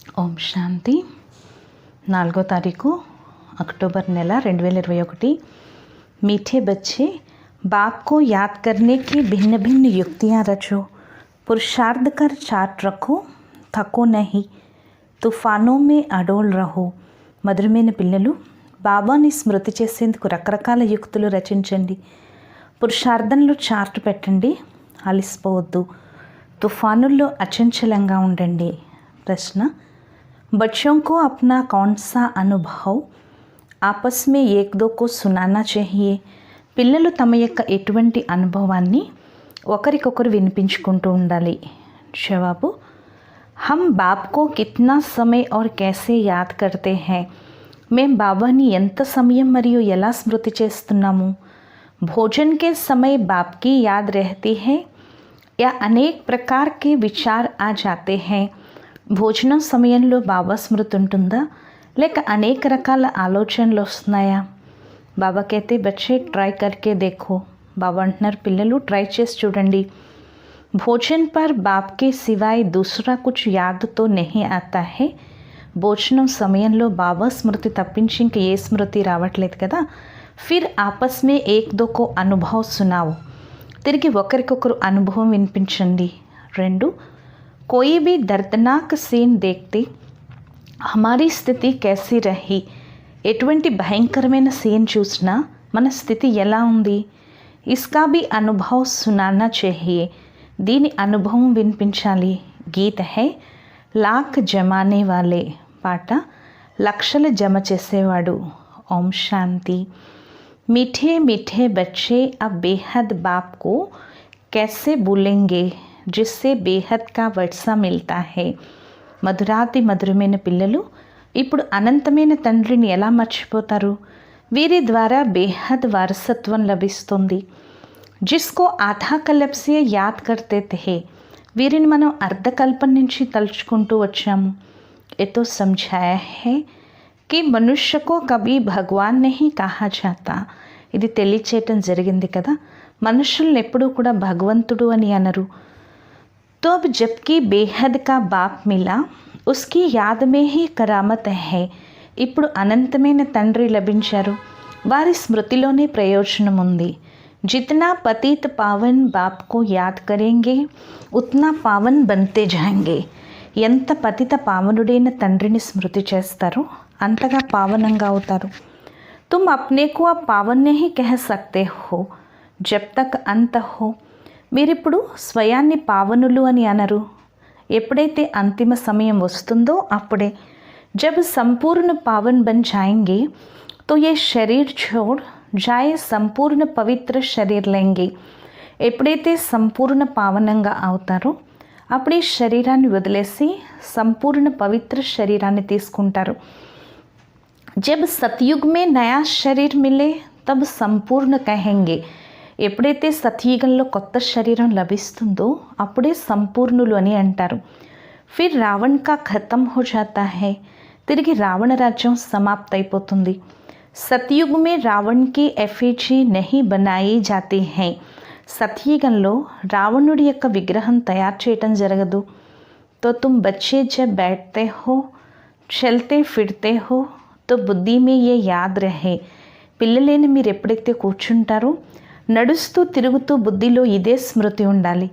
ఓం శాంతి 4వ తారీఖు अक्टूबर నెల 2021। मीठे बच्चे, बाप को याद करने की भिन्न भिन्न युक्तियाँ रचो, पुरुषार्थ कर चार्ट रखो, थको नहीं, తుఫానోं में అడోల్ రహో। మధురమైన పిల్లలు, బాబాని స్మృతి చేసేందుకు రకరకాల యుక్తులు రచించండి, పురుషార్థంలో చార్ట్ పెట్టండి, అలిసిపోవద్దు, తుఫానుల్లో అచంచలంగా ఉండండి। ప్రశ్న, बच्चों को अपना कौन सा अनुभव आपस में एक दो को सुनाना चाहिए। పిల్లలు తమ యొక్క ఎటువంటి అనుభవాన్ని ఒకరికొకరు వినిపించుకుంటూ ఉండాలి। జవాబు, हम बाप को कितना समय और कैसे याद करते हैं। మేము బాబాని ఎంత సమయం మరియు ఎలా స్మృతి చేస్తున్నాము। भोजन के समय बाप की याद रहती है या अनेक प्रकार के विचार आ जाते हैं। భోజనం సమయంలో బాబా స్మృతి ఉంటుందా లేక అనేక రకాల ఆలోచనలు వస్తున్నాయా। బాబాకైతే బచ్చే ట్రై కర్కే దేఖో। బాబా అంటున్నారు, పిల్లలు ట్రై చేసి చూడండి। భోజన్ పర్ బాప్ కే సివాయ్ దూసరా కుచ్ యాద్ తో నహీ ఆతా హై। భోజనం సమయంలో బాబా స్మృతి తప్పించి ఇంక ఏ స్మృతి రావట్లేదు కదా। ఫిర్ ఆపస్ మే ఏక్ దో కో అనుభవ్ సునాओ। తిరిగి ఒకరికొకరు అనుభవం వినిపించండి। 2, कोई भी दर्दनाक सीन देखते हमारी స్థితి कैसी रही। ఎటువంటి భయంకరమైన సీన్ చూసినా మన స్థితి ఎలా ఉంది। इसका भी अनुभव सुनाना चाहिए। దీని అనుభవం వినిపించాలి। గీత హై లాఖ్ జమానే వాలే। పాట లక్షలు జమ చేసేవాడు। ఓం శాంతి। मीठे मीठे बच्चे अब बेहद बाप को कैसे भूलेंगे जिससे బేహద్ కా వర్షా మిల్తా హై। మధురాతి మధురమైన పిల్లలు ఇప్పుడు అనంతమైన తండ్రిని ఎలా మర్చిపోతారు। వీరి ద్వారా బేహద్ వారసత్వం లభిస్తుంది। జిస్కో ఆధా కల్ప్ సే యాద్ కర్తే థే। వీరిని మనం అర్ధకల్పం నుంచి తలుచుకుంటూ వచ్చాము। ఏతో సమझाया है कि मनुष्य को कभी भगवान नहीं कहा जाता। ఇది తెలియచేయటం జరిగింది కదా, మనుషుల్ని ఎప్పుడూ కూడా భగవంతుడు అని అనరు। तो अब जबकि बेहद का बाप मिला उसकी याद में ही करामत है। ఇప్పుడు అనంతమైన తండ్రి లభించారు, వారి స్మృతిలోనే ప్రయోజనం ఉంది। जितना पतित पावन बाप को याद करेंगे उतना पावन बनते जाएंगे। ఎంత పతిత పావనుడైన తండ్రిని స్మృతి చేస్తారో అంతగా పావనంగా అవుతారు। तुम अपने को अब पावन नहीं कह सकते हो जब तक अंत हो। మీరిప్పుడు స్వయాన్ని పావనులు అని అనరు, ఎప్పుడైతే అంతిమ సమయం వస్తుందో అప్పుడే। జబ్ సంపూర్ణ పావన్ బన్ జాయేంగే తో ఏ శరీర్ छोड़ जाए సంపూర్ణ పవిత్ర శరీర్ లేంగే। ఎప్పుడైతే సంపూర్ణ పావనంగా అవుతారో అప్పుడు ఈ శరీరాన్ని వదిలేసి సంపూర్ణ పవిత్ర శరీరాన్ని తీసుకుంటారు। జబ్ సత్యుగ్ మే నయా శరీర్ మిలే తబ్ సంపూర్ణ కహెంగే। ఎప్పుడైతే సత్యుగంలో కొత్త శరీరం లభిస్తుందో అప్పుడే సంపూర్ణులు అని అంటారు। ఫిర్ రావణ్ కా ఖతం హో జాతా హై। తిరిగి రావణ రాజ్యం సమాప్త అయిపోతుంది। సత్యుగ్ మే రావణ్ కి ఎఫీజీ నహీ బనాయి జాతీ హై। సత్యుగంలో రావణుడి యొక్క విగ్రహం తయారు చేయటం జరగదు। తో తుమ్ బచ్చే జబ్ బైఠతే హో చల్తే ఫిర్తే హో తో బుద్ధి మే యే యాద్ రహే। పిల్లలేని మీరు ఎప్పుడైతే కూర్చుంటారో నడుస్తూ తిరుగుతూ బుద్ధిలో ఇదే స్మృతి ఉండాలి।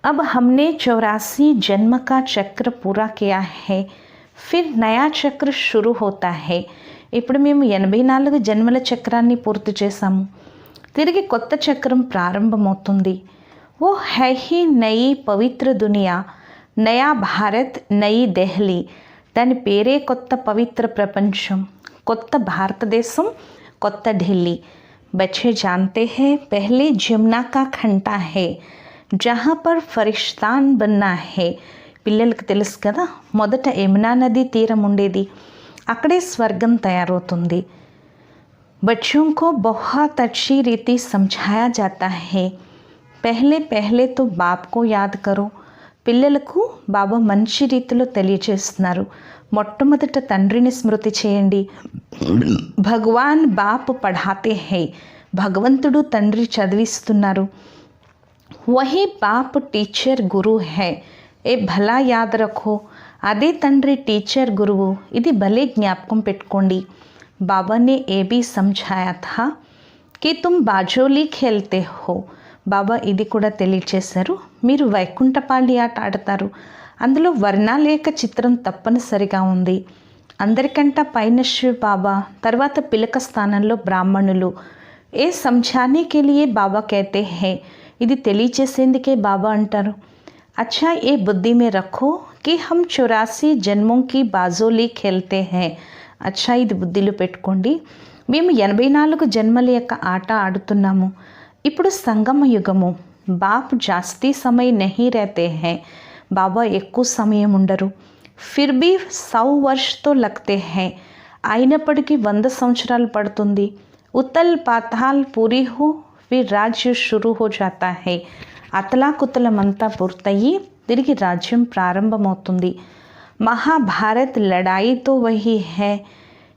अब हमने 84 जन्म का चक्र पूरा किया है फिर नया चक्र शुरू होता है। ఇప్పుడు మేము 84 జన్మల చక్రాన్ని పూర్తి చేశాము, తిరిగి కొత్త చక్రం ప్రారంభమవుతుంది। वो है ही नई पवित्र दुनिया, नया भारत, नई दिल्ली। దాని పేరే కొత్త పవిత్ర ప్రపంచం, కొత్త భారతదేశం, కొత్త ఢిల్లీ। बच्चे जानते हैं पहले जमुना का खंडा है जहाँ पर फरिश्तान बनना है। పిల్లలకు తెలుసు కదా, మొదట యమునా నది తీరం ఉండేది, అక్కడే స్వర్గం తయారవుతుంది। बच्चों को बहुत अच्छी रीति समझाया जाता है पहले पहले तो बाप को याद करो। పిల్లలకు బాబా మంచి రీతిలో తెలియజేస్తున్నారు, మొట్టమొదట తండ్రిని స్మృతి చేయండి। భగవాన్ బాప్ పఢాతే హై। భగవంతుడు తండ్రి చదివిస్తున్నారు। వహీ బాప్ టీచర్ గురు హై। ఏ భలా యాద్ రఖో। అదే తండ్రి టీచర్ గురువు. ఇది భలే జ్ఞాపకం పెట్టుకోండి. बाबा ने ये भी समझाया था कि तुम बाजोली खेलते हो. బాబా ఇది కూడా తెలియచేశారు, మీరు వైకుంఠపాళి ఆట ఆడతారు, అందులో వర్ణాలేఖ చిత్రం తప్పనిసరిగా ఉంది. అందరికంట పైన శివ బాబా, తర్వాత పిలక స్థానంలో బ్రాహ్మణులు. ఏ సమझाने के लिए బాబా कहते हैं, ఇది తెలియచేసేందుకే బాబా అంటారు. अच्छा ये बुद्धि में रखो कि हम 84 जन्मों की बाजोली खेलते हैं. అచ్చా ఇది బుద్ధిలో పెట్టుకోండి, మేము 84 జన్మల యొక్క ఆట ఆడుతున్నాము. ఇప్పుడు సంగమ యుగము. బాప్ జాస్తి సమయ నహీ రహతే హై, బాబా ఎక్కువ సమయం ఉండరు. ఫిర్ భీ 100 వర్షతో లగ్తే హై, అయినప్పటికీ 100 సంవత్సరాలు పడుతుంది. ఉతల్ పాతాల్ పూరి హో ఫిర్ రాజ్య షురూ హో జాతా హై, అతలాకుతలమంతా పూర్తయి తిరిగి రాజ్యం ప్రారంభమవుతుంది. महाभारत लड़ाई तो वही है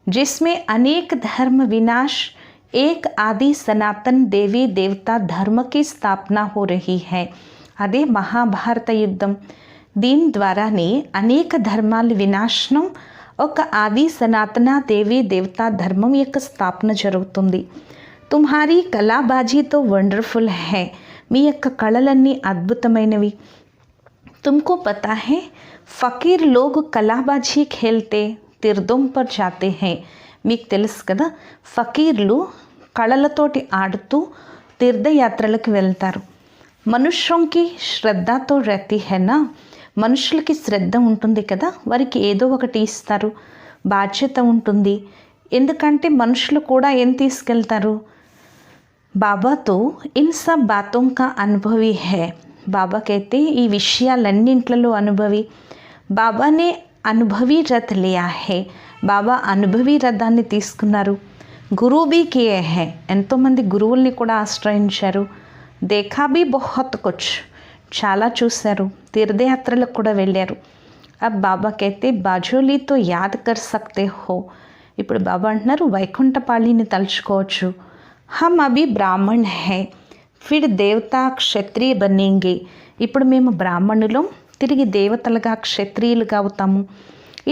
जिसमें अनेक धर्म विनाश, एक आदि सनातन देवी देवता धर्म की स्थापना हो रही है. అదే మహాభారత యుద్ధం. దీని ద్వారానే అనేక ధర్మాల వినాశనం, ఒక ఆది సనాతన దేవీ దేవతా ధర్మం యొక్క స్థాపన జరుగుతుంది. తుమ్హారీ కళాబాజీ తో వండర్ఫుల్ హై, మీ యొక్క కళలన్నీ అద్భుతమైనవి. तुमको पता है फ़कीर लोग कलाबाजी खेलते तीर्थों पर जाते हैं. మీకు తెలుసు కదా, ఫకీర్లు కళలతోటి ఆడుతూ తీర్థయాత్రలకు వెళ్తారు. మనుష్యంకి శ్రద్ధతో రహతి హేనా, మనుషులకి శ్రద్ధ ఉంటుంది కదా, వారికి ఏదో ఒకటి ఇస్తారు, బాధ్యత ఉంటుంది. ఎందుకంటే మనుషులు కూడా ఏం తీసుకెళ్తారు, బాబాతో ఇన్ సబ్ బాతోं का अनुभवी है. బాబాకైతే ఈ విషయాలన్నింట్లలో అనుభవి. బాబానే అనుభవి రథ్ లియా హే, బాబా అనుభవి రథాన్ని తీసుకున్నారు. గురువు బీ కియే హే, ఎంతోమంది గురువుల్ని కూడా ఆశ్రయించారు. దేఖా బీ బహుత్ కుచ్, చాలా చూశారు. తీర్థయాత్రలకు కూడా వెళ్ళారు. అబ్ బాబాకైతే బాజోలీతో యాద్ కర్ సక్తే హో, ఇప్పుడు బాబా అంటున్నారు వైకుంఠపాళిని తలుచుకోవచ్చు. హమ్ అభి బ్రాహ్మణ్ హై ఫిర్ దేవతా క్షత్రియ బనేంగే, ఇప్పుడు మేము బ్రాహ్మణులం, తిరిగి దేవతలుగా క్షత్రియులుగా అవుతాము.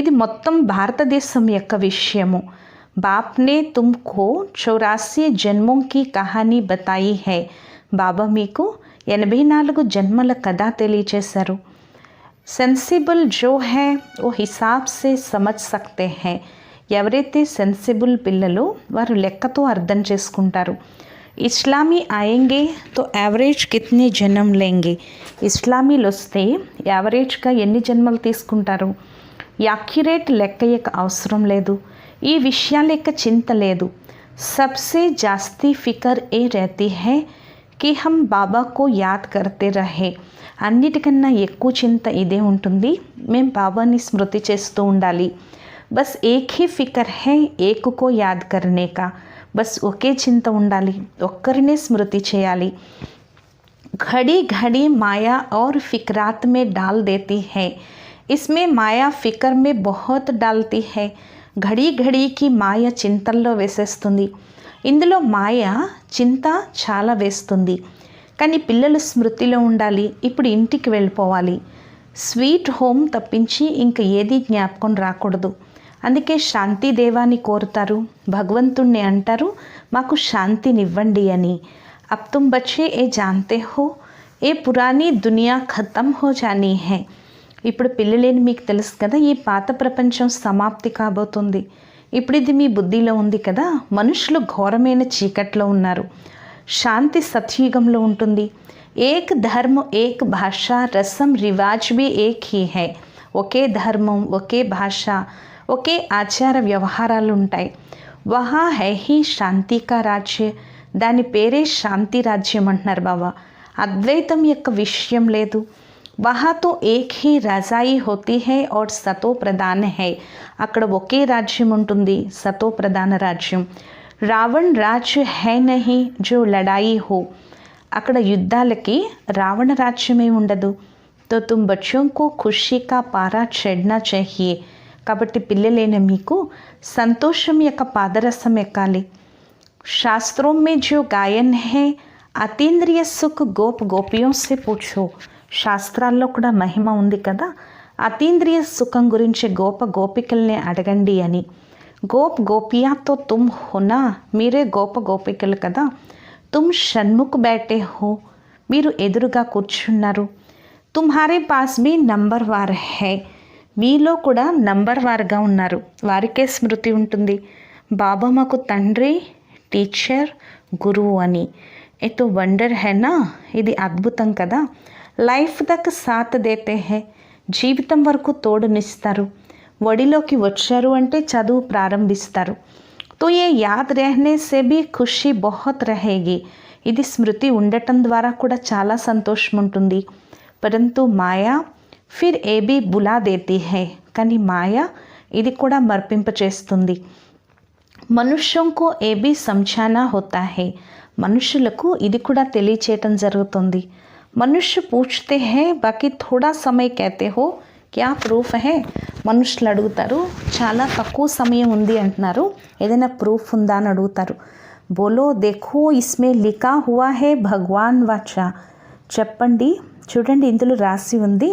ఇది మొత్తం భారతదేశం యొక్క విషయము. బాప్నే తుమ్కో 84 జన్మోं की కహానీ బతాయి హై, బాబా మీకు 84 జన్మల కథ తెలియచేశారు. సెన్సిబుల్ జో హై ఓ హిసాబ్ సే సమజ్ సక్తే హై, ఎవరైతే సెన్సిబుల్ పిల్లలు వారు లెక్కతో అర్థం చేసుకుంటారు. ఇస్లామీ ఆయేంగే తో యావరేజ్ కిత్నే జన్మ లేంగే, ఇస్లామీలు వస్తే యావరేజ్గా ఎన్ని జన్మలు తీసుకుంటారు. యాక్యురేట్ లెక్క యొక్క అవసరం లేదు, ఈ విషయాల యొక్క చింత లేదు. సబ్సే జాస్తి ఫికర్ ఏ రహతీ హై కి హమ్ బాబా కో యాద్ కర్తే రహే, అన్నిటికన్నా ఎక్కువ చింత ఇదే ఉంటుంది, మేము బాబాని స్మృతి చేస్తూ ఉండాలి. బస్ ఏక్ హీ ఫికర్ హై ఏక్ కో యాద్ కర్నే కా, బస్ ఒకే చింత ఉండాలి, ఒక్కరినే స్మృతి చేయాలి. घड़ी घड़ी माया और फिक्रात में डाल देती है, इसमें माया फिक्र में बहुत डालती है. घड़ी घड़ी की మాయ చింతల్లో వేసేస్తుంది, ఇందులో మాయ చింత చాలా వేస్తుంది. కానీ పిల్లలు స్మృతిలో ఉండాలి, ఇప్పుడు ఇంటికి వెళ్ళిపోవాలి. స్వీట్ హోమ్ తప్పించి ఇంకా ఏది జ్ఞాపకం రాకూడదు. అందుకే శాంతి దేవాన్ని కోరుతారు, భగవంతుణ్ణి అంటారు మాకు శాంతినివ్వండి అని. అబ్ తుమ్ బచ్చే ఏ జాన్తే హో ఏ పురానీ దునియా ఖతం హో జానీ హై, ఇప్పుడు పిల్లలేని మీకు తెలుసు కదా, ఈ పాత ప్రపంచం సమాప్తి కాబోతుంది. ఇప్పుడు ఇది మీ బుద్ధిలో ఉంది కదా, మనుషులు ఘోరమైన చీకట్లో ఉన్నారు, శాంతి సత్యుగంలో ఉంటుంది. ఏక్ ధర్మ ఏక్ భాష రసం రివాజ్ బి ఏక్ హీ హై, ఒకే ధర్మం ఒకే భాష ఒకే ఆచార వ్యవహారాలు ఉంటాయి. వహా హై హీ శాంతి కా రాజ్య, దాని పేరే శాంతి రాజ్యం అంటున్నారు బాబా. అద్వైతం యొక్క విషయం లేదు. వహా తో ఏక్ హీ రజాయి హోతీ హై और సతో ప్రధాన హై, అక్కడ ఒకే రాజ్యం ఉంటుంది, సతో ప్రధాన రాజ్యం. రావణ్ రాజ్య హై నహీ జో లడాయి హో, అక్కడ యుద్ధాలకి రావణ రాజ్యమే ఉండదు. తో తుమ్ బచ్చోं को खुशी का पारा चढ़ना चाहिए, కాబట్టి పిల్లలైన మీకు సంతోషం యొక్క పాదరసం ఎక్కాలి. శాస్త్రోं में जो गायन है అతీంద్రియ సుఖ్ గోప్ గోపియోం సే పూछो, శాస్త్రాల్లో కూడా మహిమ ఉంది కదా, అతీంద్రియ సుఖం గురించి గోప గోపికల్ని అడగండి అని. గోప్ గోపియాతో తుమ్ హోనా, మీరే గోప గోపికలు కదా. తుమ్ షణ్ముఖ్ బైఠే హో, మీరు ఎదురుగా కూర్చున్నారు. తుమ్హారే పాస్ భీ నంబర్ వార్ హై, మీలో కూడా నంబర్ వార్గా ఉన్నారు. వారికే స్మృతి ఉంటుంది. బాబా మాకు తండ్రి, టీచర్, గురువు అని. ఎతో వండర్ హేనా, ఇది అద్భుతం కదా. లైఫ్ తక్ సాత్ దేతే హై, జీవితం వరకు తోడునిస్తారు. ఒడిలోకి వచ్చారు అంటే చదువు ప్రారంభిస్తారు. తో ఏ యాద్ రహనే సే భీ ఖుషీ బహుత్ రహేగి, ఇది స్మృతి ఉండటం ద్వారా కూడా చాలా సంతోషం ఉంటుంది. పరంతు మాయా ఫిర్ ఏ భీ బులా దేతీ హై, కానీ మాయా ఇది కూడా మర్పింపచేస్తుంది. మనుష్యం కో ఏ భీ సమఝానా హోతా హై, మనుషులకు ఇది కూడా తెలియచేయటం జరుగుతుంది. మనుష్య పూछते हैं బాకీ థోడా సమయ कहते हो క్యా ప్రూఫ్ హే, మనుషులు అడుగుతారు చాలా తక్కువ సమయం ఉంది అంటున్నారు, ఏదైనా ప్రూఫ్ ఉందా అని అడుగుతారు. బోలో దేఖో ఇస్మే లిఖా హువా హే భగవాన్ వాచా, చెప్పండి చూడండి ఇందులో రాసి ఉంది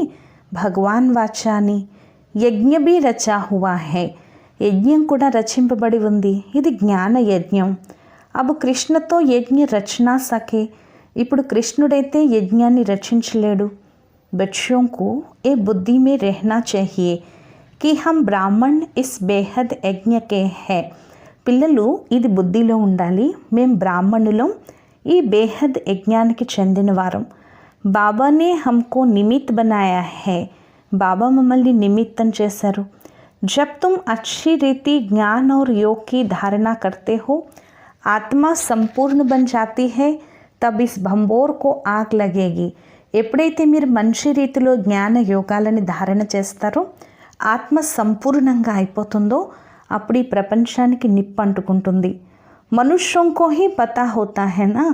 భగవాన్ వాచా అని. యజ్ఞ భీ రచా హువా హే, యజ్ఞం కూడా రచింపబడి ఉంది, ఇది జ్ఞాన యజ్ఞం. అబు కృష్ణతో యజ్ఞ రచనా సకే, ఇప్పుడు కృష్ణుడైతే యజ్ఞాన్ని రచించలేడు. बच्चों को ये बुद्धि में रहना चाहिए कि हम ब्राह्मण इस बेहद यज्ञ के हैं. పిల్లలు ఇది బుద్ధిలో ఉండాలి, మేం బ్రాహ్మణులం, ఈ బేహద్ యజ్ఞానికి చెందిన వారం. బాబానే హమ్కో నిమిత్ బనాయా హై, బాబా మమ్మల్ని నిమిత్తం చేశారు. జబ్ తుమ్ అచ్చి రీతి జ్ఞాన్ और योग की धारणा करते हो, आत्मा संपूर्ण बन जाती है, तब इस भंबोर को आग लगेगी. ఎప్పుడైతే మీరు మంచి రీతిలో జ్ఞాన యోగాలని ధారణ చేస్తారో ఆత్మ సంపూర్ణంగా అయిపోతుందో అప్పుడు ఈ ప్రపంచానికి నిప్పు అంటుకుంటుంది. మనుష్యోं को ही पता होता है ना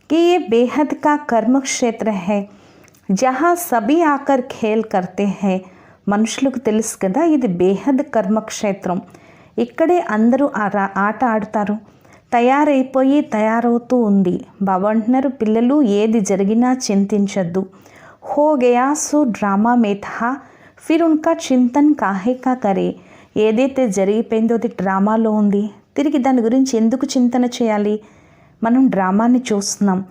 कि ये बेहद का कर्म क्षेत्र है जहाँ सभी आकर खेल करते हैं. మనుషులకు తెలుసు కదా ఇది బేహద్ కర్మక్షేత్రం, ఇక్కడే అందరూ ఆట ఆడతారు. తయారవుతూ ఉంది. బాబా అంటున్నారు పిల్లలు ఏది జరిగినా చింతించద్దు. హో గయా సో డ్రామా మే థా ఫిర్ ఉన్కా చింతన్ కాహే కా కరే, ఏదైతే జరిగిపోయిందో అది డ్రామాలో ఉంది, తిరిగి దాని గురించి ఎందుకు చింతన చేయాలి. మనం డ్రామాని చూస్తున్నాం.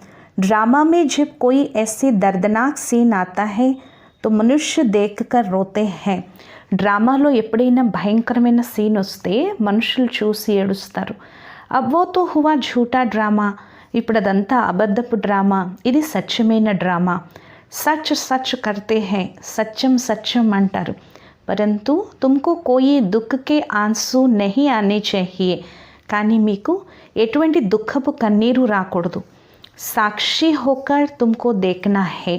డ్రామా మే జబ్ కోయి ఐసీ దర్దనాక్ సీన్ ఆతా హై తో మనుష్య దేఖ్ కర్ రోతే హై. డ్రామాలో ఎప్పుడైనా భయంకరమైన సీన్ వస్తే మనుషులు చూసి ఏడుస్తారు. అవ్వో తో హువా ఝూటా డ్రామా, ఇప్పుడు అదంతా అబద్ధపు డ్రామా, ఇది సత్యమైన డ్రామా. సచ్ సచ్ కర్తే హై, సత్యం సత్యం అంటారు. పరంతు తుమ్కో కోయి దుఃఖకే ఆన్సు నహీ ఆనే చాహియే, కానీ మీకు ఎటువంటి దుఃఖపు కన్నీరు రాకూడదు. సాక్షి హోకర్ తుమ్కో దేఖనా హై,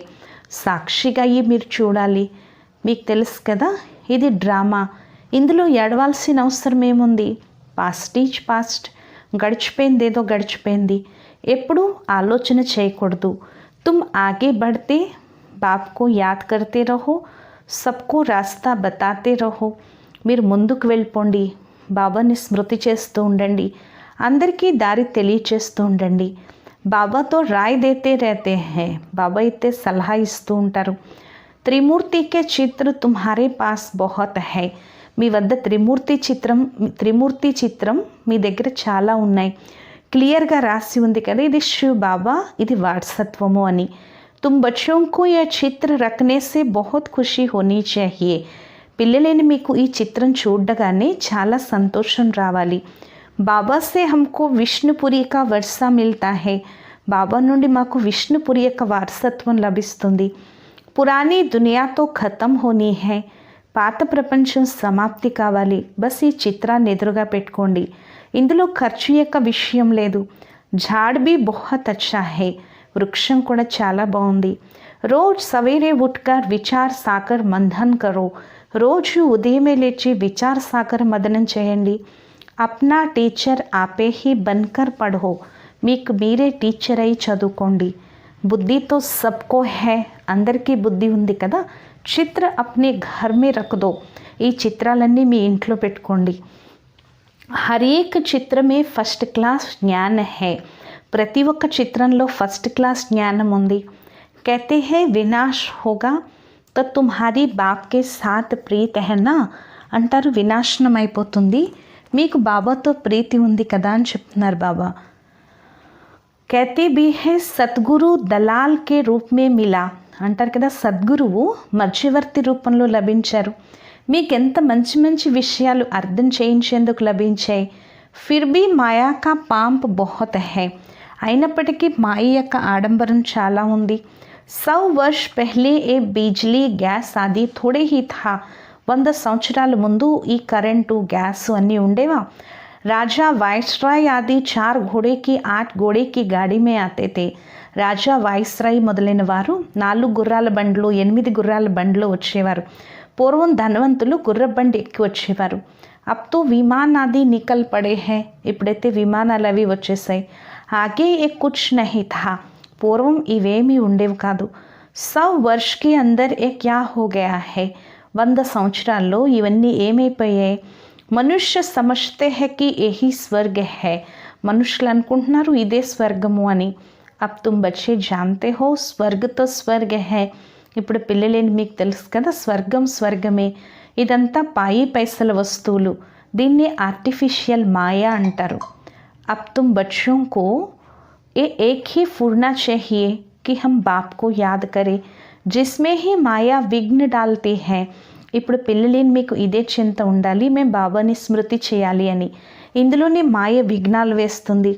సాక్షిగా అయ్యి మీరు చూడాలి. మీకు తెలుసు కదా ఇది డ్రామా, ఇందులో ఏడవాల్సిన అవసరం ఏముంది. పాస్ట్ ఈజ్ పాస్ట్, గడిచిపోయింది ఏదో గడిచిపోయింది, ఎప్పుడు ఆలోచన చేయకూడదు. తుమ్ ఆగే బడితే బాప్కో యాద్ కర్తే రహో, సబ్కో రాస్తా బతాతే రహో. మీరు ముందుకు వెళ్ళిపోండి, బాబాని స్మృతి చేస్తూ ఉండండి, అందరికీ దారి తెలియచేస్తూ ఉండండి. బాబాతో రాయ్ దేతే रहते हैं, బాబా అయితే సలహా ఇస్తూ ఉంటారు. త్రిమూర్తికే చిత్ర తుమ్హారే పాస్ బహుత్ హై, మీ వద్ద త్రిమూర్తి చిత్రం మీ దగ్గర చాలా ఉన్నాయి. క్లియర్గా రాసి ఉంది కదా ఇది శివ్ బాబా, ఇది వారసత్వము అని. తుమ్ బచ్చోं को यह చిత్ర రఖనే से बहुत खुशी होनी चाहिए. పిల్లలేని మీకు ఈ చిత్రం చూడగానే చాలా సంతోషం రావాలి. బాబా సే హమ్కో విష్ణుపురి కా వర్షా మిల్తా హై, బాబా నుండి మాకు విష్ణుపురి యొక్క వారసత్వం లభిస్తుంది. పురాణీ దునియాతో ఖతం హోనీ హై, పాత ప్రపంచం సమాప్తి కావాలి. బస్ ఈ చిత్రాన్ని ఎదురుగా పెట్టుకోండి. ఇందులో ఖర్చు యొక్క విషయం లేదు. ఝాడ్ బీ బహుత్ అచ్చా హై, వృక్షం కూడా చాలా బాగుంది. రోజ్ సవేరే ఉట్కర్ విచార్ సాగర్ మంథన్ కరో, రోజు ఉదయమే లేచి విచార్ సాగర్ మదనం చేయండి. అప్నా టీచర్ ఆపే హీ బన్కర్ పఢో, మీకు మీరే టీచర్ అయి చదువుకోండి. బుద్ధితో సబ్కో హై, అందరికీ బుద్ధి ఉంది కదా. చిత్ర అప్నే ఘర్ మే రఖ్ దో, ఈ చిత్రాలన్నీ మీ ఇంట్లో పెట్టుకోండి. హరేక్ చిత్రమే ఫస్ట్ క్లాస్ జ్ఞాన హై, ప్రతి ఒక్క చిత్రంలో ఫస్ట్ క్లాస్ జ్ఞానం ఉంది. कहते हैं विनाश होगा तो तुम्हारी बाप के साथ प्रीत है ना అంటారు. వినాశనం అయిపోతుంది, మీకు బాబాతో ప్రీతి ఉంది కదా అని చెప్తున్నారు బాబా. कहते भी है సద్గురు దలాల్ కే రూప్ మే మిలా అంటారు కదా, సద్గురువు మధ్యవర్తి రూపంలో లభించారు. మీకు ఎంత మంచి మంచి విషయాలు అర్థం చేయించేందుకు లభించాయి. ఫిర్ భీ మాయా కా పాంప్ బహుత్ హై, అయినప్పటికీ మాయ యొక్క ఆడంబరం చాలా ఉంది. 100 वर्ष पहले ఏ బిజ్లీ గ్యాస్ ఆది థోడే హీ థా, 100 సంవత్సరాల ముందు ఈ కరెంటు గ్యాస్ అన్నీ ఉండేవా. राजा वायसराय आदि 4 घोड़े की 8 घोड़े की गाड़ी में आते थे. రాజా వాయిస్రాయ్ మొదలైన వారు 4 గుర్రాల బండ్లు 8 గుర్రాల బండ్లు వచ్చేవారు. పూర్వం ధనవంతులు గుర్ర బండి ఎక్కి వచ్చేవారు. అబ్ తో విమాన్ ఆది నికల్ పడే హై, ఇప్పుడైతే విమానాలు అవి వచ్చేసాయి. ఆగే ఏ కుచ్ నహీ థా, పూర్వం ఇవేమీ ఉండేవి కాదు. 100 वर्ष के अंदर ఏ క్యా హో గయా హై, 100 సంవత్సరాల్లో ఇవన్నీ ఏమైపోయాయి. మనుష్య సమజ్తే హై కి యహీ స్వర్గ హై, మనుషులు అనుకుంటున్నారు ఇదే స్వర్గము అని. అబ్ తుమ్ బచ్చే జాన్తే హో స్వర్గ తో స్వర్గ హై, ఇప్పుడు పిల్లలేని మీకు తెలుసు కదా, స్వర్గం స్వర్గమే. ఇదంతా పాయి పైసల వస్తువులు, దీన్ని ఆర్టిఫిషియల్ మాయా అంటారు. అబ్ తుమ్ బచ్చోं को ये एक ही फूरना चाहिए कि हम बाप को याद करें जिसमें ही माया विघ्न डालती है. ఇప్పుడు పిల్లలేని మీకు ఇదే చింత ఉండాలి, మేము బాబాని స్మృతి చేయాలి అని. ఇందులోనే మాయ విఘ్నాలు వేస్తుంది.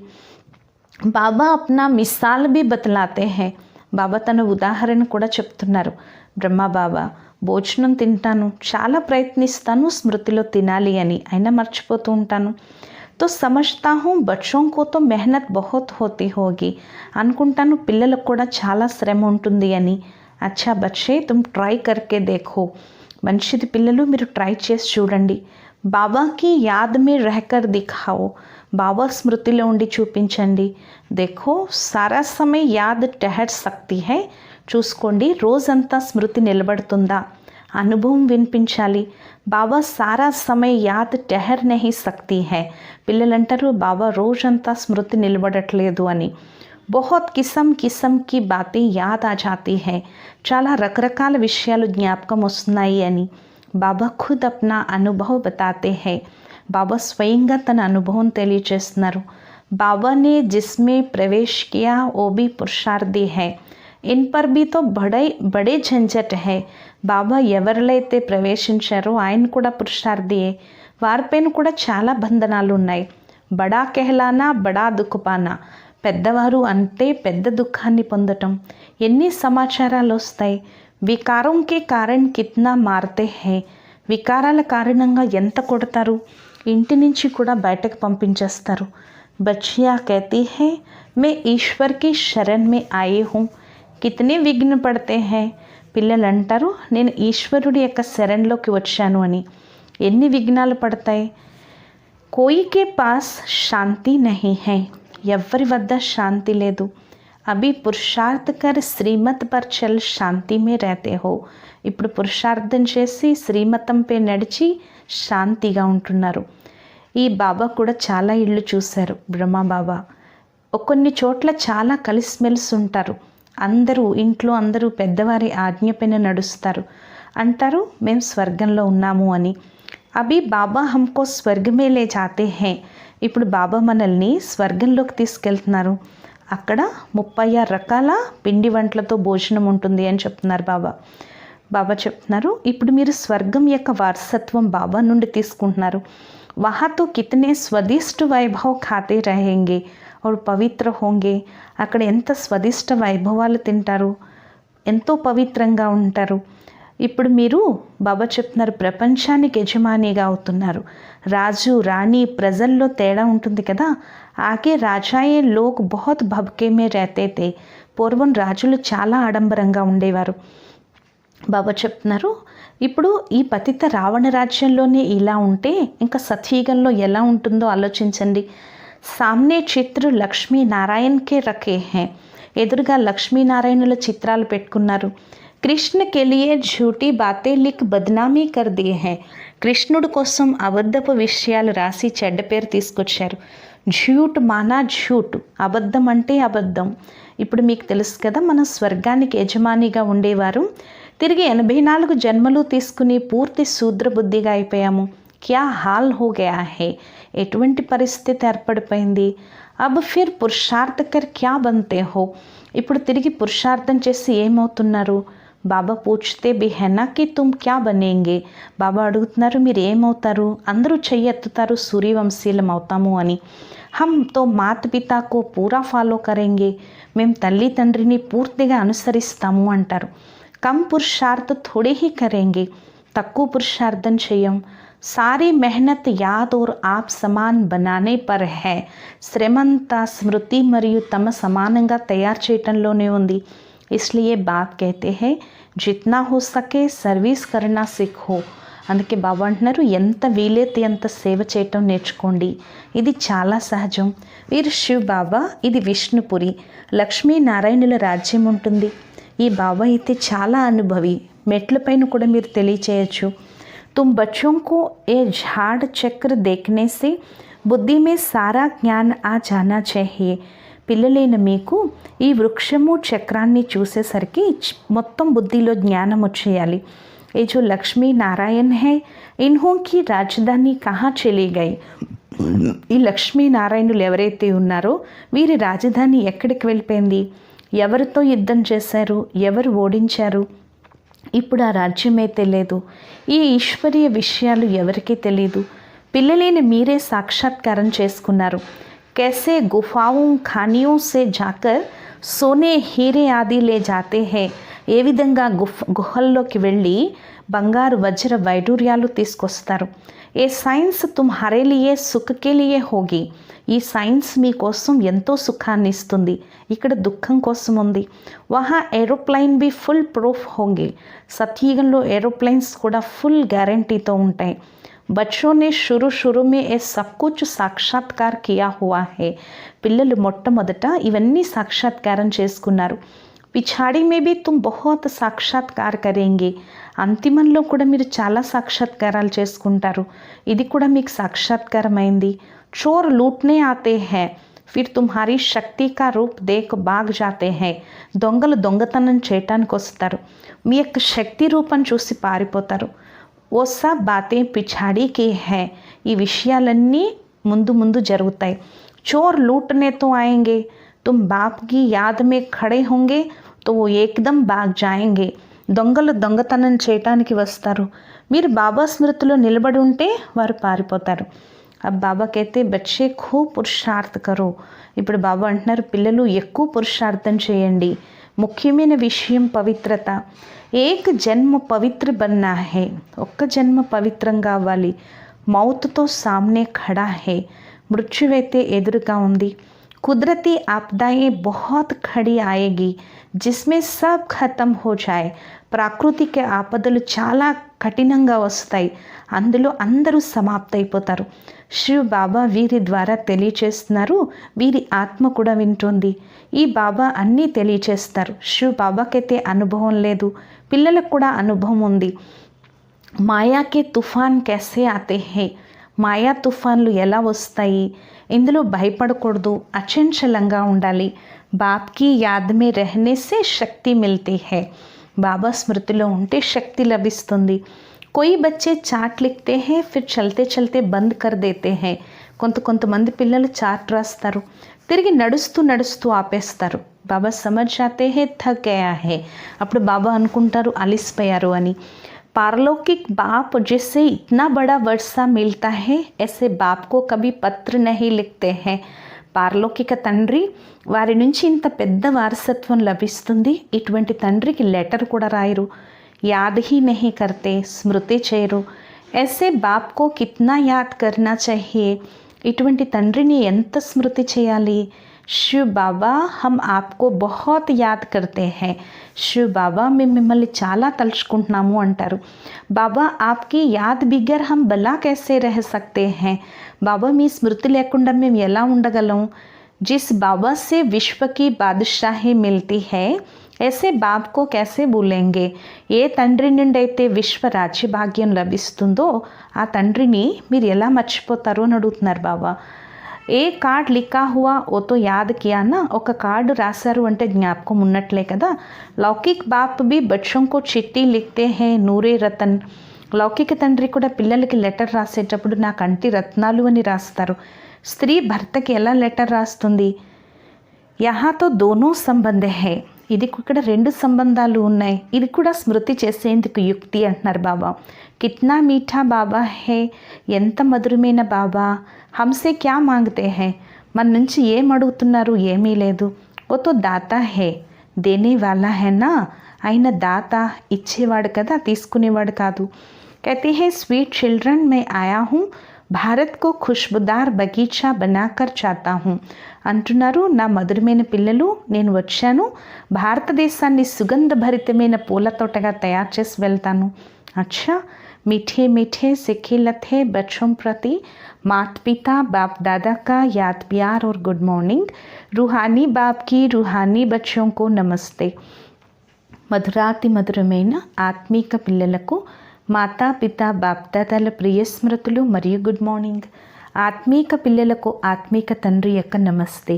బాబా అప్నా మిసాల్ బి బతలాతే హై, బాబా తన ఉదాహరణ కూడా చెప్తున్నారు. బ్రహ్మ బాబా, భోజనం తింటాను, చాలా ప్రయత్నిస్తాను స్మృతిలో తినాలి అని, అయినా మర్చిపోతూ ఉంటాను. తో సమజ్తా హూ బచ్చోं को तो मेहनत बहुत होती होगी, అనుకుంటాను పిల్లలకు కూడా చాలా శ్రమ ఉంటుంది అని. అచ్చా బచ్చే తుమ్ ట్రై కర్కే దేఖో, మంచిది పిల్లలు మీరు ట్రై చేసి చూడండి. బాబాకి యాద్ మే రహకర్ దిఖాओ, బాబా స్మృతిలో ఉండి చూపించండి. దేఖో సారా సమయ యాద్ టహర్ సక్తి హై, చూసుకోండి రోజంతా స్మృతి నిలబడుతుందా. అనుభవం వినిపించాలి. బాబా సారా సమయ యాద్ టహర్ నహీ సక్తి హై, పిల్లలంటారు బాబా రోజంతా స్మృతి నిలబడట్లేదు అని. बहुत किस्म किस्म की बातें याद आ जाती है, చాలా రకరకాల విషయాలు జ్ఞాపకం వస్తున్నాయి అని. బాబా ఖుద్ అప్నా అనుభవ్ బతాతే హై, బాబా స్వయంగా తన అనుభవం తెలియజేస్తున్నారు. బాబానే జిస్మే ప్రవేశ్ కియా ఓ బి పురుషార్థి హై, ఇన్ పర్ బి తో బడే ఝంझट హై. బాబా ఎవరిలో అయితే ప్రవేశించారో ఆయన కూడా పురుషార్థియే, వారిపైన కూడా చాలా బంధనాలు ఉన్నాయి. బడా కెహలానా బడా దుఃఖపానా, పెద్దవారు అంటే పెద్ద దుఃఖాన్ని పొందటం. ఎన్ని సమాచారాలు వస్తాయి. వికారంకే కారణ్ కిత్నా మారతే హై, వికారాల కారణంగా ఎంత కొడతారు, ఇంటి నుంచి కూడా బయటకు పంపించేస్తారు. బచ్చియా कहती है मैं ईश्वर की शरण में आई हूँ, कितने విఘ్న పడితే హై, పిల్లలు అంటారు నేను ఈశ్వరుడి యొక్క శరణ్లోకి వచ్చాను అని. ఎన్ని విఘ్నాలు పడతాయి. కోయి కే పాస్ శాంతి నహీ హై, ఎవ్వరి వద్ద శాంతి లేదు. అభి పురుషార్థ్ కర్ శ్రీమత్ పర్ చల్ శాంతి మే రహతే హో, ఇప్పుడు పురుషార్థం చేసి శ్రీమతంపై నడిచి శాంతిగా ఉంటున్నారు. ఈ బాబా కూడా చాలా ఇళ్ళు చూశారు బ్రహ్మ బాబా. కొన్ని చోట్ల చాలా కలిసిమెలిసి ఉంటారు. అందరూ ఇంట్లో అందరూ పెద్దవారి ఆజ్ఞపైన నడుస్తారు. అంటారు మేము స్వర్గంలో ఉన్నాము అని. అభి బాబా హమ్కో స్వర్గమే లే జాతే హై, ఇప్పుడు బాబా మనల్ని స్వర్గంలోకి తీసుకెళ్తున్నారు. అక్కడ 36 రకాల పిండి వంటలతో భోజనం ఉంటుంది అని చెప్తున్నారు బాబా. బాబా చెప్తున్నారు ఇప్పుడు మీరు స్వర్గం యొక్క వారసత్వం బాబా నుండి తీసుకుంటున్నారు. వహాతో కితనే స్వదిష్ట వైభవ్ ఖాతే రహేంగే और పవిత్ర హోంగే, అక్కడ ఎంత స్వదిష్ట వైభవాలు తింటారు, ఎంతో పవిత్రంగా ఉంటారు. ఇప్పుడు మీరు బాబా చెప్తున్నారు ప్రపంచానికి యజమానిగా అవుతున్నారు. రాజు రాణి ప్రజల్లో తేడా ఉంటుంది కదా. ఆగే రాజాయే లోక్ బహుత్ భబ్కే మే రహతే తే, పూర్వం రాజులు చాలా ఆడంబరంగా ఉండేవారు. బాబా చెప్తున్నారు ఇప్పుడు ఈ పతిత రావణ రాజ్యంలోనే ఇలా ఉంటే ఇంకా సత్యయుగంలో ఎలా ఉంటుందో ఆలోచించండి. సామ్నే చిత్ర లక్ష్మీ నారాయణకే రఖే హై, ఎదురుగా లక్ష్మీనారాయణుల చిత్రాలు పెట్టుకున్నారు. కృష్ణ కెలియే ఝూటీ బాతే లిక్ బద్నామీ కర్ దియే హై, కృష్ణుడి కోసం అబద్ధపు విషయాలు రాసి చెడ్డ పేరు తీసుకొచ్చారు. ఝూట్ మానా ఝూట్, అబద్ధం అంటే అబద్ధం. ఇప్పుడు మీకు తెలుసు కదా మన స్వర్గానికి యజమానిగా ఉండేవారు తిరిగి 84 జన్మలు తీసుకుని పూర్తి శూద్ర బుద్ధిగా అయిపోయాము. క్యా హాల్ హో గయా హే, ఎటువంటి పరిస్థితి ఏర్పడిపోయింది. అబ్ ఫిర్ పురుషార్థ కర్ క్యా బంతే హో, ఇప్పుడు తిరిగి పురుషార్థం చేసి ఏమవుతున్నారు. బాబా పూछते भी है ना कि तुम क्या बनेंगे, బాబా అడుగుతున్నారు మీరు ఏమవుతారు. అందరూ చెయ్యెత్తుతారు సూర్యవంశీలం అవుతాము అని. హమ్ తో మాత పితాకు పూరా ఫాలో కరేంగే, మేము తల్లి తండ్రిని పూర్తిగా అనుసరిస్తాము అంటారు. కమ్ పురుషార్థ థోడే హీ కరేంగే, తక్కువ పురుషార్థం చేయం. సారీ మెహనత్ యాద్ और आप समान बनाने पर है, శ్రమంతా స్మృతి మరియు తమ సమానంగా తయారు చేయటంలోనే ఉంది. इसलिए बाप कहते हैं जितना हो सके సర్వీస్ करना सीखो. అందుకే బాబా అంటున్నారు ఎంత వీలైతే అంత సేవ చేయటం నేర్చుకోండి, ఇది చాలా సహజం. వీరు శివ్ బాబా, ఇది విష్ణుపురి, లక్ష్మీనారాయణుల రాజ్యం ఉంటుంది. ఈ బాబా అయితే చాలా అనుభవి, మెట్లపైన కూడా మీరు తెలియచేయచ్చు. तुम बच्चों को ये झाड़ चक्र देखने से बुद्धि में सारा ज्ञान आ जाना चाहिए. పిల్లలైన మీకు ఈ వృక్షము చక్రాన్ని చూసేసరికి మొత్తం బుద్ధిలో జ్ఞానం వచ్చేయాలి. ఏ జో లక్ష్మీ నారాయణ్ హై, ఇన్హోं की రాజధాని కహా చలి గయి. ఈ లక్ష్మీనారాయణులు ఎవరైతే ఉన్నారో వీరి రాజధాని ఎక్కడికి వెళ్ళిపోయింది, ఎవరితో యుద్ధం చేశారు, ఎవరు ఓడించారు, ఇప్పుడు ఆ రాజ్యమే తెలియదు. ఈ ఈశ్వరీయ విషయాలు ఎవరికీ తెలియదు. పిల్లలైన మీరే సాక్షాత్కారం చేసుకున్నారు. कैसे गुफाओं खानियों से जाकर सोने हीरे आदि ले जाते हैं, ఏ విధంగా గుహల్లోకి వెళ్ళి బంగారు వజ్ర వైడూర్యాలు తీసుకొస్తారు. ఏ సైన్స్ తుమ్హారే లియే సుఖ్ కే లియే హోగి, ఈ సైన్స్ మీకోసం ఎంతో సుఖాన్ని ఇస్తుంది, ఇక్కడ దుఃఖం కోసం ఉంది. వహా ఏరోప్లైన్ బి ఫుల్ ప్రూఫ్ హోంగి, సత్యుగంలో ఏరోప్లైన్స్ కూడా ఫుల్ గ్యారంటీతో ఉంటాయి. बच्चों ने शुरू में ये सब कुछ సాక్షాత్కార్ కియా హువా హే, పిల్లలు మొట్టమొదట ఇవన్నీ సాక్షాత్కారం చేసుకున్నారు. పిछाड़ी में भी तुम बहुत సాక్షాత్కార్ కరేంగే, అంతిమంలో కూడా మీరు చాలా సాక్షాత్కారాలు చేసుకుంటారు, ఇది కూడా మీకు సాక్షాత్కారమైంది. చోర్ లూట్నే ఆతే హై, ఫిర్ తుమ్హారీ శక్తి కా రూప్ దేక్ బాగ్ జాతే హై, దొంగలు దొంగతనం చేయటానికి వస్తారు, మీ యొక్క శక్తి రూపం చూసి పారిపోతారు. ఓ సబ్ బాతే పిछाड़ी హై, ఈ విషయాలన్నీ ముందు ముందు జరుగుతాయి. చోర్ లూటనే తో ఆయేంగే, తుమ్ బాప్ కి యాద్ మే ఖడే హోంగే తో वो एकदम బాగ్ జాయేంగే, దొంగలు దొంగతనం చేయటానికి వస్తారు, మీరు బాబా స్మృతిలో నిలబడి ఉంటే వారు పారిపోతారు. అబ్ బాబా కైతే బచ్చే ఖూబ్ పురుషార్థ కరో, ఇప్పుడు బాబా అంటున్నారు పిల్లలు ఎక్కువ పురుషార్థం చేయండి. ముఖ్యమైన విషయం పవిత్రత. ఏక్ జన్మ పవిత్ర బన్నా హే, ఒక్క జన్మ పవిత్రంగా అవ్వాలి. మౌత్తో సామ్నే ఖడా హే, మృత్యువైతే ఎదురుగా ఉంది. కుదరతీ ఆప్దాయే బహుత్ ఖడి ఆయేగి జిస్మే సబ్ ఖతం హో జాయే, ప్రాకృతిక ఆపదలు చాలా కఠినంగా వస్తాయి, అందులో అందరూ సమాప్తైపోతారు. శివ్ బాబా వీరి ద్వారా తెలియచేస్తున్నారు, వీరి ఆత్మ కూడా వింటుంది. ఈ బాబా అన్నీ తెలియచేస్తారు. శివ్ బాబాకైతే అనుభవం లేదు, పిల్లలకు కూడా అనుభవం ఉంది. మాయాకే తుఫాన్ कैसे आते हैं, మాయా తుఫాన్లు ఎలా వస్తాయి, ఇందులో భయపడకూడదు, అచంచలంగా ఉండాలి. బాప్కి యాద్ మే రహనే సే శక్తి మిల్తీ హై, బాబా స్మృతిలో ఉంటే శక్తి లభిస్తుంది. कोई बच्चे చాట్ లిఖతే హై ఫిర్ చల్తే చల్తే బంద్ కర్ దేతే హై, కొంతమంది పిల్లలు చాట్ రాస్తారు, తిరిగి నడుస్తూ నడుస్తూ ఆపేస్తారు. బాబా సమజ్ జాతే హై థక్ గయా హై, అప్పుడు బాబా అనుకుంటారు అలిసిపోయారు అని. पारलौकिक बाप जिससे इतना बड़ा वर्षा मिलता है ऐसे बाप को कभी पत्र नहीं लिखते हैं. పారలౌకిక తండ్రి వారి నుంచి ఇంత పెద్ద వారసత్వం లభిస్తుంది, ఇటువంటి తండ్రికి లెటర్ కూడా రాయరు. యాద్ హీ నహీ కర్తే, స్మృతి చేయరు. ऐसे बाप को कितना याद करना चाहिए, ఇటువంటి తండ్రిని ఎంత స్మృతి చేయాలి. శివ్ బాబా హమ్ ఆప్కో బహుత్ యాద్ కర్తే హై, శివ్ బాబా మేము మిమ్మల్ని చాలా తలుచుకుంటున్నాము అంటారు. బాబా ఆప్కి యాద్ బిగర్ హమ్ బలా कैसे रह सकते हैं, బాబా మీ స్మృతి లేకుండా మేము ఎలా ఉండగలం. జిస్ బాబా సే విశ్వ की బాద్షాహీ మిల్తీ హై ऐसे बाप को कैसे భూలేంగే, ఏ తండ్రి నుండి అయితే విశ్వ రాజ్యభాగ్యం లభిస్తుందో ఆ తండ్రిని మీరు ఎలా మర్చిపోతారు అని అడుగుతున్నారు బాబా. ఏ కార్డ్ లిఖా హువా ఓ తో యాద్ కియా నా, ఒక కార్డు రాశారు అంటే జ్ఞాపకం ఉన్నట్లే కదా. లౌకిక్ బాప్ బి బచ్చోं को చిట్టి లిఖతే హై నూరే రతన్. లౌకిక తండ్రి కూడా పిల్లలకి లెటర్ రాసేటప్పుడు నా కంటి రత్నాలు అని రాస్తారు. స్త్రీ భర్తకి ఎలా లెటర్ రాస్తుంది? యహాతో దోనో సంబంధ హై, ఇది ఇక్కడ రెండు సంబంధాలు ఉన్నాయి. ఇది కూడా స్మృతి చేసేందుకు యుక్తి అంటున్నారు బాబా. కిట్నా మీఠా బాబా హే, ఎంత మధురమైన బాబా. హమ్సే క్యా మాంగతే హై, మన నుంచి ఏం అడుగుతున్నారు? ఏమీ లేదు. ఓ తో దాతా హే, దేనే వాలా హే నా, ఆయన దాత, ఇచ్చేవాడు కదా, తీసుకునేవాడు కాదు. कहते हैं स्वीट चिल्ड्रन मैं आया हूँ భారత్ को खुशबूदार బగీచా బనాకర్ చాతా హూँ అంటున్నారు. నా మధురమైన పిల్లలు, నేను వచ్చాను భారతదేశాన్ని సుగంధభరితమైన పూల తోటగా తయారు చేసి వెళ్తాను. అచ్చా, मीठे मीठे सिखे लथे बच्चों प्रति माता पिता बाप दादा का याद प्यार और गुड मॉर्निंग. रूहानी बाप की रूहानी बच्चों को नमस्ते. మధురాతి మధురమైన ఆత్మీక పిల్లలకు మాతాపిత బాప్దాదాల ప్రియ స్మృతులు మరియు గుడ్ మార్నింగ్. ఆత్మీక పిల్లలకు ఆత్మీక తండ్రి యొక్క నమస్తే.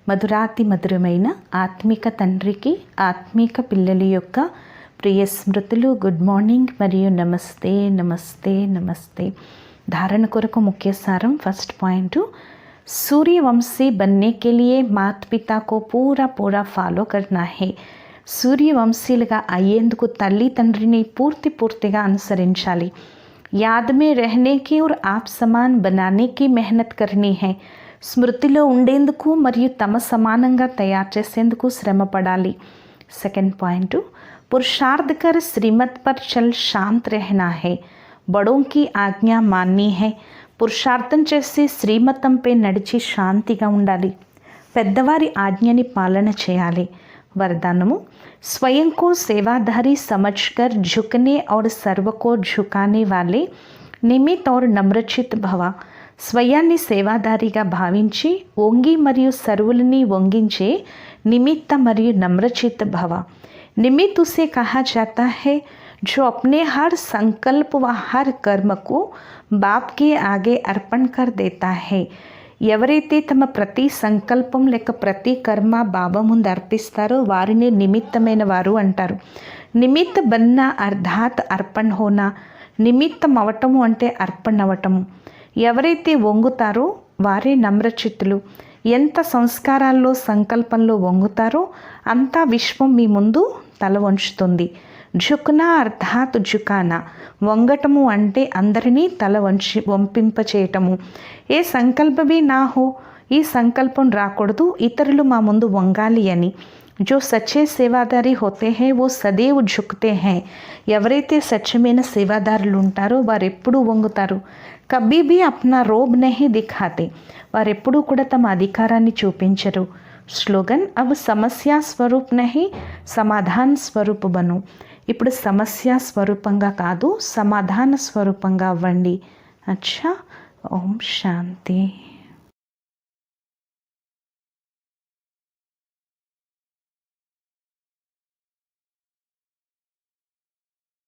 మధురాతి మధురమైన ఆత్మీక తండ్రికి ఆత్మీక పిల్లల యొక్క ప్రియ స్మృతులు, గుడ్ మార్నింగ్ మరియు నమస్తే నమస్తే నమస్తే. ధారణ కొరకు ముఖ్య సారం. ఫస్ట్ పాయింట్, सूर्यवंशी बनने के लिए माता पिता को पूरा पूरा फॉलो करना है. సూర్యవంశీలుగా అయ్యేందుకు తల్లి తండ్రిని పూర్తిగా అనుసరించాలి. యాద్ మే రహనేకి और आप समान बनाने की मेहनत करनी है. స్మృతిలో ఉండేందుకు మరియు తమ సమానంగా తయారు చేసేందుకు శ్రమ పడాలి. సెకండ్ పాయింట్, पुरुषार्थ कर श्रीमत पर चल शांत रहना है. बड़ों की आज्ञा माननी है. పురుషార్థం చేసి శ్రీమతంపై నడిచి శాంతిగా ఉండాలి. పెద్దవారి ఆజ్ఞని పాలన చేయాలి. वरदानमु, स्वयं को सेवाधारी समझकर झुकने और सर्व को झुकाने वाले निमित्त और नम्रचित भव. స్వయాన్ని సేవాదారిగా భావించి వంగి మరియు సర్వులని వంగించే నిమిత్త మరియు నమ్రచిత భవ. निमित्त उसे कहा जाता है जो अपने हर संकल्प व हर कर्म को बाप के आगे अर्पण कर देता है. ఎవరైతే తమ ప్రతి సంకల్పం లేక ప్రతి కర్మ బాబా ముందు అర్పిస్తారో వారిని నిమిత్తమైన వారు అంటారు. నిమిత్త బన్నా అర్థాత్ అర్పణ హోనా. నిమిత్తం అవటము అంటే అర్పణ అవటము. ఎవరైతే వంగుతారో వారే నమ్రచిత్తులు. ఎంత సంస్కారాల్లో సంకల్పంలో వంగుతారో అంతా విశ్వం మీ ముందు తల వంచుతుంది. ఝుక్నా అర్థాత్ ఝుకానా. వంగటము అంటే అందరినీ తల వంపింపచేయటము. ఏ సంకల్పమే నా హో, ఈ సంకల్పం రాకూడదు ఇతరులు మా ముందు వంగాలి అని. जो सच्चे सेवादारी होते हैं वो सदैव झुकते हैं. ఎవరైతే సత్యమైన సేవాదారులు ఉంటారో వారు ఎప్పుడూ వంగుతారు. కభీ భీ అప్నా రోబ్ నహీ దిఖాతే. వారెప్పుడూ కూడా తమ అధికారాన్ని చూపించరు. స్లోగన్, అబ్ సమస్య స్వరూప్ నహీ సమాధాన్ స్వరూప్ బను. ఇప్పుడు సమస్య స్వరూపంగా కాదు, సమాధాన స్వరూపంగా అవ్వండి. అచ్చా, ఓం శాంతి.